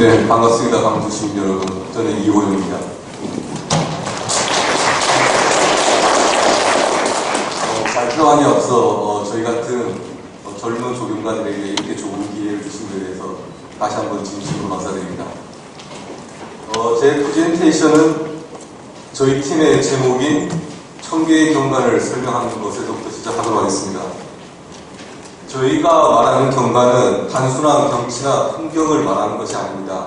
네, 반갑습니다. 광주 시민 여러분. 저는 이호영입니다. 발표안에 앞서 저희 같은 젊은 조경가들에게 이렇게 좋은 기회를 주신 데 대해서 다시 한번 진심으로 감사드립니다. 제 프레젠테이션은 저희 팀의 제목인 1000개의 경관을 설명하는 것에서부터 시작하도록 하겠습니다. 저희가 말하는 경관은 단순한 경치나 풍경을 말하는 것이 아닙니다.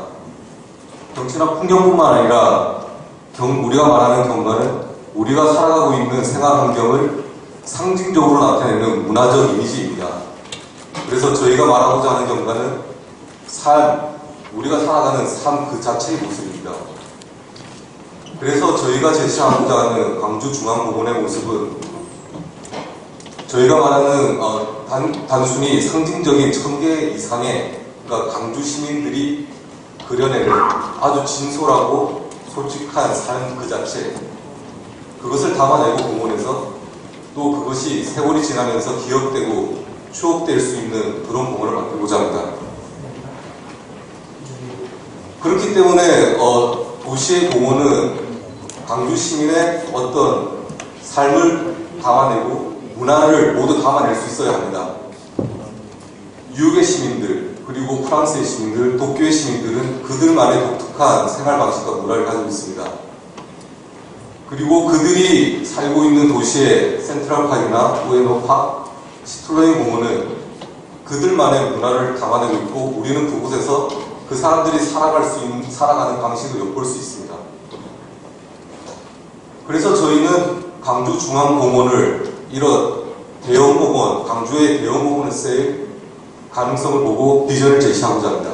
경치나 풍경뿐만 아니라 우리가 말하는 경관은 우리가 살아가고 있는 생활 환경을 상징적으로 나타내는 문화적 이미지입니다. 그래서 저희가 말하고자 하는 경관은 우리가 살아가는 삶 그 자체의 모습입니다. 그래서 저희가 제시하고자 하는 광주중앙공원의 모습은 저희가 말하는 단순히 상징적인 1000개 이상의 그러니까 광주 시민들이 그려내는 아주 진솔하고 솔직한 삶 그 자체, 그것을 담아내고 공원에서 또 그것이 세월이 지나면서 기억되고 추억될 수 있는 그런 공원을 만들고자 합니다. 그렇기 때문에 도시의 공원은 광주 시민의 어떤 삶을 담아내고 문화를 모두 담아낼 수 있어야 합니다. 뉴욕의 시민들, 그리고 프랑스의 시민들, 도쿄의 시민들은 그들만의 독특한 생활 방식과 문화를 가지고 있습니다. 그리고 그들이 살고 있는 도시의 센트럴파크나 우에노파크, 시트로에 공원은 그들만의 문화를 담아내고 있고 우리는 그곳에서 그 사람들이 살아가는 방식을 엿볼 수 있습니다. 그래서 저희는 광주중앙공원을 이런 대형공원, 광주의 대형공원을 쓸 가능성을 보고 비전을 제시하고자 합니다.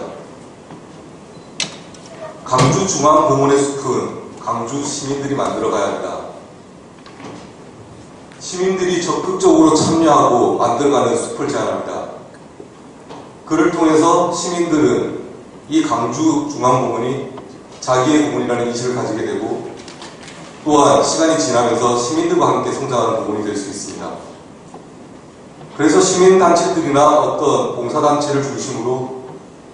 광주중앙공원의 숲은 광주 시민들이 만들어가야 합니다. 시민들이 적극적으로 참여하고 만들어가는 숲을 제안합니다. 그를 통해서 시민들은 이 광주중앙공원이 자기의 공원이라는 인식을 가지게 되고 또한 시간이 지나면서 시민들과 함께 성장하는 공원이 될 수 있습니다. 그래서 시민단체들이나 어떤 봉사단체를 중심으로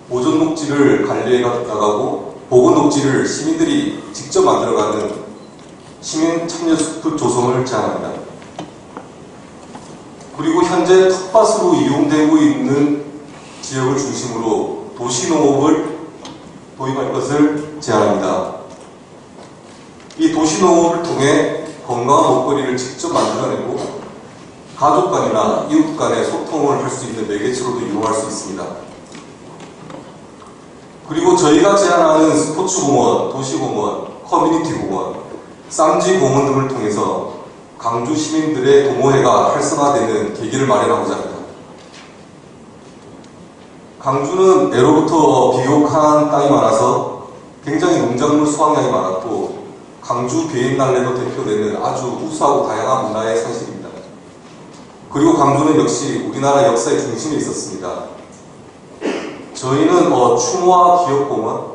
보존 녹지를 관리해 나가고 보건 녹지를 시민들이 직접 만들어가는 시민 참여 숲 조성을 제안합니다. 그리고 현재 텃밭으로 이용되고 있는 지역을 중심으로 도시농업을 도입할 것을 제안합니다. 이 도시농업을 통해 건강한 먹거리를 직접 만들어내고 가족 간이나 이웃 간의 소통을 할 수 있는 매개체로도 이용할 수 있습니다. 그리고 저희가 제안하는 스포츠공원, 도시공원, 커뮤니티공원, 쌈지공원 등을 통해서 광주 시민들의 동호회가 활성화되는 계기를 마련하고자 합니다. 광주는 예로부터 비옥한 땅이 많아서 굉장히 농작물 수확량이 많았고 광주 비엔날레로 대표되는 아주 우수하고 다양한 문화의 상실입니다. 그리고 광주는 역시 우리나라 역사의 중심에 있었습니다. 저희는 추모와 기업공원,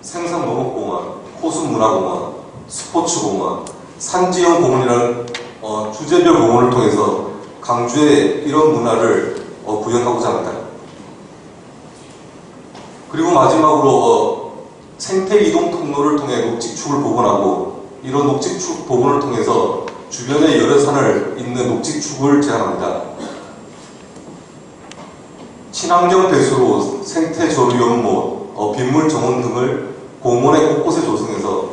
생산농업공원, 호수문화공원, 스포츠공원, 산지형 공원이라는 주제별 공원을 통해서 광주에 이런 문화를 구현하고자 합니다. 그리고 마지막으로 생태이동 통로를 통해 녹지축을 복원하고 이런 녹지축 복원을 통해서 주변에 여러 산을 잇는 녹지축을 제안합니다. 친환경 배수로, 생태조류 연못, 빗물 정원 등을 공원의 곳곳에 조성해서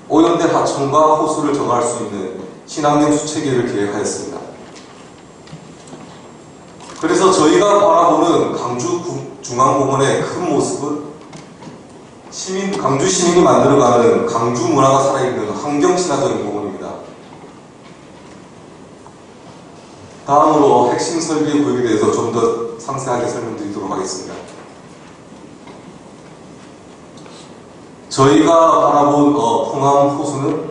오염된 하천과 호수를 정화할 수 있는 친환경 수체계를 계획하였습니다. 그래서 저희가 바라보는 광주중앙공원의 큰 모습은 광주 시민이 만들어가는 광주 문화가 살아있는 환경친화적인 공원입니다. 다음으로 핵심 설계 구역에 대해서 좀 더 상세하게 설명드리도록 하겠습니다. 저희가 바라본 풍암 호수는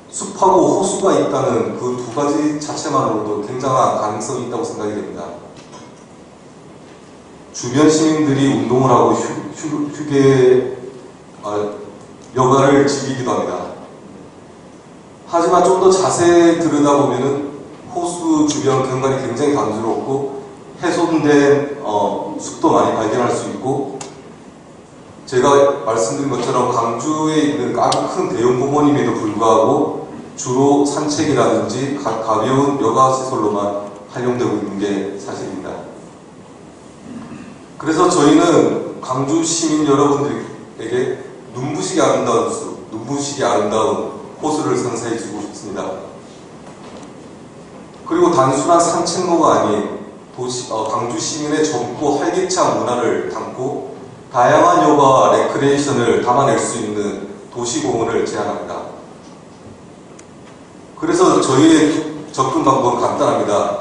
숲하고 호수가 있다는 그 두 가지 자체만으로도 굉장한 가능성이 있다고 생각이 됩니다. 주변 시민들이 운동을 하고 휴게 여가를 즐기기도 합니다. 하지만 좀 더 자세히 들여다보면은 호수 주변 경관이 굉장히 강조롭고 훼손된 숲도 많이 발견할 수 있고 제가 말씀드린 것처럼 광주에 있는 아주 큰 대형 공원임에도 불구하고 주로 산책이라든지 가벼운 여가시설로만 활용되고 있는 게 사실입니다. 그래서 저희는 광주 시민 여러분들에게 눈부시게 아름다운 숲, 눈부시게 아름다운 호수를 선사해 주고 싶습니다. 그리고 단순한 산책로가 아닌 광주 시민의 젊고 활기찬 문화를 담고 다양한 여가와 레크레이션을 담아낼 수 있는 도시공원을 제안합니다. 그래서 저희의 접근 방법은 간단합니다.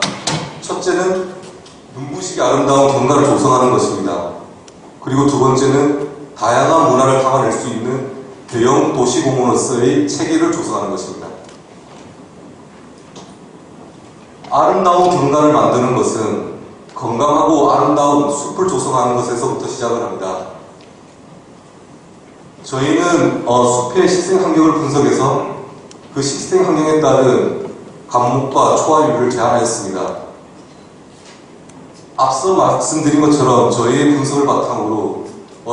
첫째는 눈부시게 아름다운 경관을 조성하는 것입니다. 그리고 두 번째는 다양한 문화를 담아낼 수 있는 대형 도시공원으로서의 체계를 조성하는 것입니다. 아름다운 경관을 만드는 것은 건강하고 아름다운 숲을 조성하는 것에서부터 시작을 합니다. 저희는 숲의 식생 환경을 분석해서 그 식생 환경에 따른 감목과 초화율을 제안하였습니다. 앞서 말씀드린 것처럼 저희의 분석을 바탕으로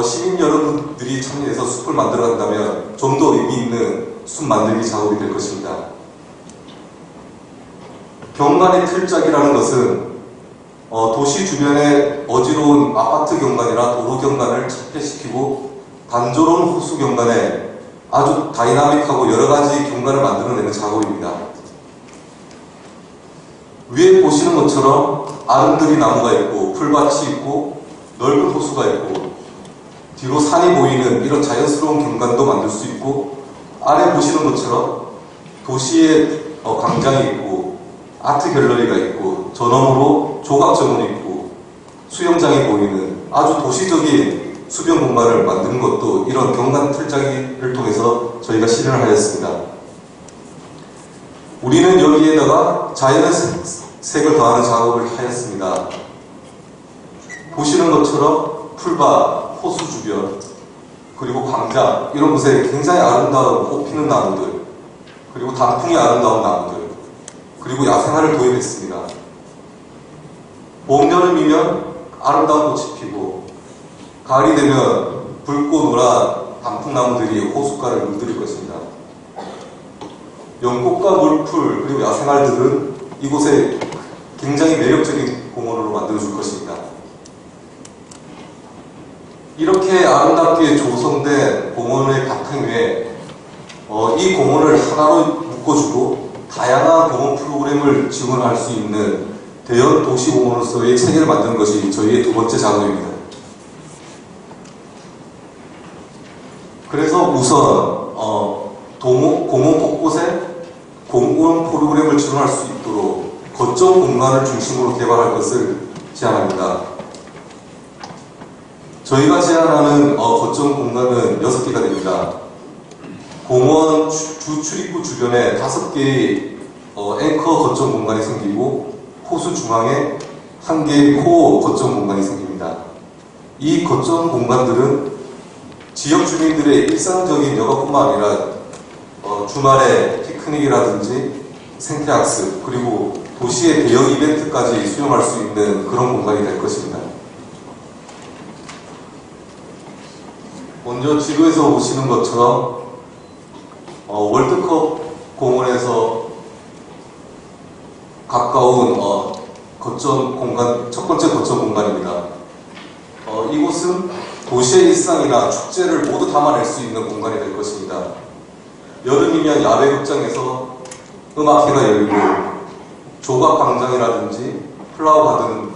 시민 여러분들이 참여해서 숲을 만들어 간다면 좀 더 의미 있는 숲 만들기 작업이 될 것입니다. 경관의 틀짝이라는 것은 도시 주변의 어지러운 아파트 경관이나 도로 경관을 착폐시키고 단조로운 호수 경관에 아주 다이나믹하고 여러가지 경관을 만들어내는 작업입니다. 위에 보시는 것처럼 아름드리 나무가 있고 풀밭이 있고 넓은 호수가 있고 뒤로 산이 보이는 이런 자연스러운 경관도 만들 수 있고 아래 보시는 것처럼 도시에 광장이 있고 아트 갤러리가 있고 저 너머로 조각 정원이 있고 수영장이 보이는 아주 도시적인 수변 공간을 만드는 것도 이런 경관 틀짜기를 통해서 저희가 실현을 하였습니다. 우리는 여기에다가 자연의 색을 더하는 작업을 하였습니다. 보시는 것처럼 풀밭, 호수 주변, 그리고 광장 이런 곳에 굉장히 아름다운 꽃피는 나무들, 그리고 단풍이 아름다운 나무들, 그리고 야생화를 도입했습니다. 봄, 여름이면 아름다운 꽃이 피고 가을이 되면 붉고 노란 단풍나무들이 호숫가를 물들일 것입니다. 연꽃과 물풀 그리고 야생화들은 이곳에 굉장히 매력적인 공원으로 만들어줄 것입니다. 이렇게 아름답게 조성된 공원의 바탕 위에 이 공원을 하나로 묶어주고 다양한 공원 프로그램을 지원할 수 있는 대형 도시공원으로서의 체계를 만드는 것이 저희의 두 번째 작업입니다. 그래서 우선 공원 곳곳에 공원 프로그램을 지원할 수 있도록 거점 공간을 중심으로 개발할 것을 제안합니다. 저희가 제안하는 거점 공간은 6개가 됩니다. 공원 주 출입구 주변에 5개의 앵커 거점 공간이 생기고 호수 중앙에 1개의 코어 거점 공간이 생깁니다. 이 거점 공간들은 지역 주민들의 일상적인 여가뿐만 아니라 주말에 피크닉이라든지 생태학습 그리고 도시의 대형 이벤트까지 수용할 수 있는 그런 공간이 될 것입니다. 먼저 지도에서 보시는 것처럼 월드컵 공원에서 가까운 거점 공간, 첫 번째 거점 공간입니다. 이곳은 도시의 일상이나 축제를 모두 담아낼 수 있는 공간이 될 것입니다. 여름이면 야외 극장에서 음악회가 열리고 조각광장이라든지 플라워 가든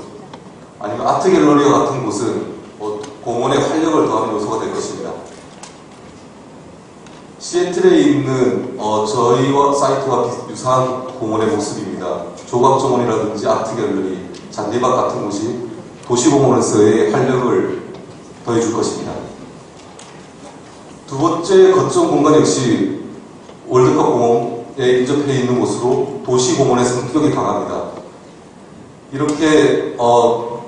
아니면 아트 갤러리와 같은 곳은 공원의 활력을 더하는 요소가 될 것입니다. 시애틀에 있는 저희와 사이트와 유사한 공원의 모습입니다. 조각정원이라든지 아트 갤러리, 잔디밭 같은 곳이 도시공원에서의 활력을 더해줄 것입니다. 두 번째 거점 공간 역시 월드컵 공원에 인접해 있는 곳으로 도시공원의 성격이 강합니다. 이렇게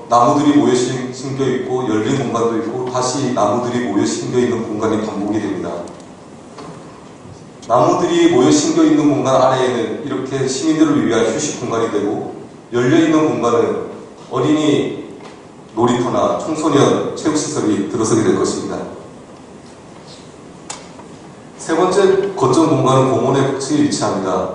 나무들이 모여 심겨 있고 열린 공간도 있고 다시 나무들이 모여 심겨 있는 공간이 반복이 됩니다. 나무들이 모여 심겨 있는 공간 아래에는 이렇게 시민들을 위한 휴식 공간이 되고 열려있는 공간은 어린이 놀이터나 청소년 체육시설이 들어서게 될 것입니다. 세 번째 거점 공간은 공원의 북측에 위치합니다.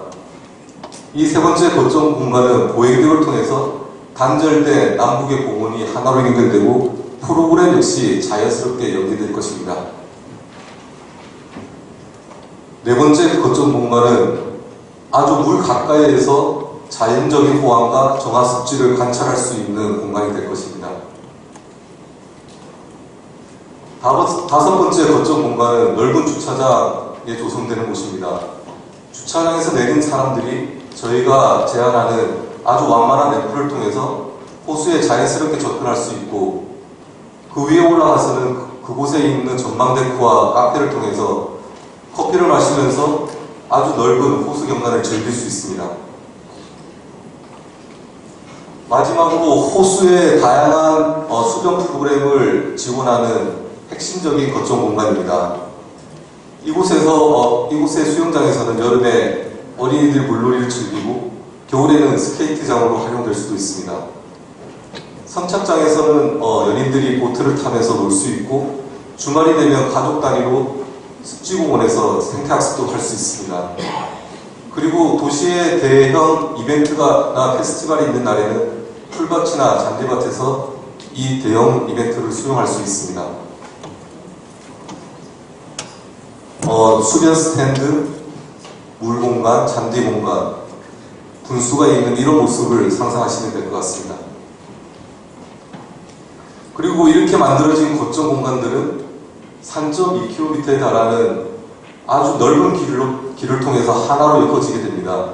이 세 번째 거점 공간은 보행등을 통해서 단절된 남북의 공원이 하나로 연결되고 프로그램 역시 자연스럽게 연계될 것입니다. 네 번째 거점 공간은 아주 물 가까이에서 자연적인 호황과 정화 습지를 관찰할 수 있는 공간이 될 것입니다. 다섯 번째 거점 공간은 넓은 주차장에 조성되는 곳입니다. 주차장에서 내린 사람들이 저희가 제안하는 아주 완만한 램프를 통해서 호수에 자연스럽게 접근할 수 있고, 그 위에 올라가서는 그곳에 있는 전망데크와 카페를 통해서 커피를 마시면서 아주 넓은 호수 경관을 즐길 수 있습니다. 마지막으로 호수의 다양한 수변 프로그램을 지원하는 핵심적인 거점 공간입니다. 이곳의 수영장에서는 여름에 어린이들 물놀이를 즐기고 겨울에는 스케이트장으로 활용될 수도 있습니다. 선착장에서는 연인들이 보트를 타면서 놀 수 있고, 주말이 되면 가족 단위로 습지공원에서 생태학습도 할 수 있습니다. 그리고 도시의 대형 이벤트나 페스티벌이 있는 날에는 풀밭이나 잔디밭에서 이 대형 이벤트를 수용할 수 있습니다. 수변 스탠드, 물 공간, 잔디 공간, 분수가 있는 이런 모습을 상상하시면 될 것 같습니다. 그리고 이렇게 만들어진 거점 공간들은 3.2km에 달하는 아주 넓은 길을 통해서 하나로 엮어지게 됩니다.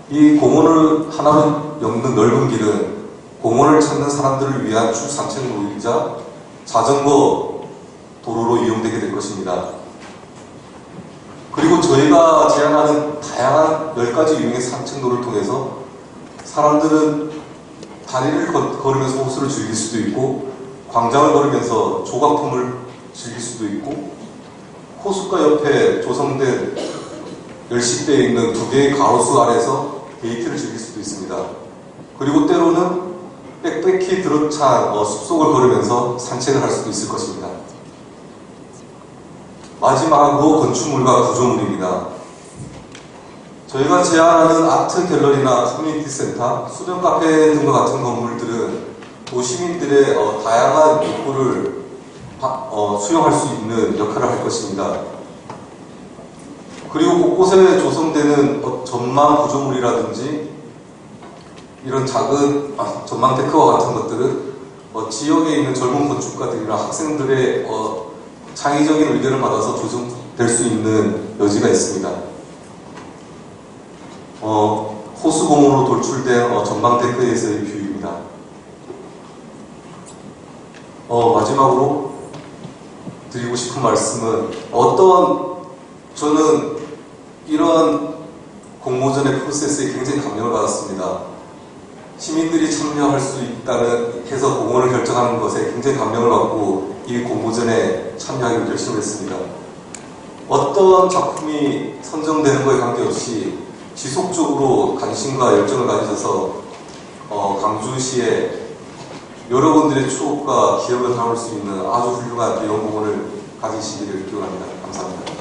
이 공원을 하나로 엮는 넓은 길은 공원을 찾는 사람들을 위한 주 산책로이자 자전거 도로로 이용되게 될 것입니다. 그리고 저희가 제안하는 다양한 10가지 유형의 산책로를 통해서 사람들은 다리를 걸으면서 호수를 즐길 수도 있고, 광장을 걸으면서 조각품을 즐길 수도 있고, 호숫가 옆에 조성된 열식대에 있는 2개의 가로수 아래서 데이트를 즐길 수도 있습니다. 그리고 때로는 빽빽히 들어찬 숲속을 걸으면서 산책을 할 수도 있을 것입니다. 마지막으로 건축물과 구조물입니다. 저희가 제안하는 아트 갤러리나 커뮤니티 센터, 수변 카페 등과 같은 건물들은 도시민들의 다양한 욕구를 수용할 수 있는 역할을 할 것입니다. 그리고 곳곳에 조성되는 전망 구조물이라든지 이런 작은 전망 데크와 같은 것들은 지역에 있는 젊은 건축가들이나 학생들의 창의적인 의견을 받아서 조성될 수 있는 여지가 있습니다. 호수공원으로 돌출된 전망 데크에서의 뷰입니다. 마지막으로 드리고 싶은 말씀은 저는 이런 공모전의 프로세스에 굉장히 감명을 받았습니다. 시민들이 참여할 수 있다는 해서 공원을 결정하는 것에 굉장히 감명을 받고 이 공모전에 참여하기로 결심했습니다. 어떤 작품이 선정되는 것에 관계없이 지속적으로 관심과 열정을 가지셔서 강주시에 여러분들의 추억과 기억을 담을 수 있는 아주 훌륭한 대형 공원을 가지시기를 기원합니다. 감사합니다.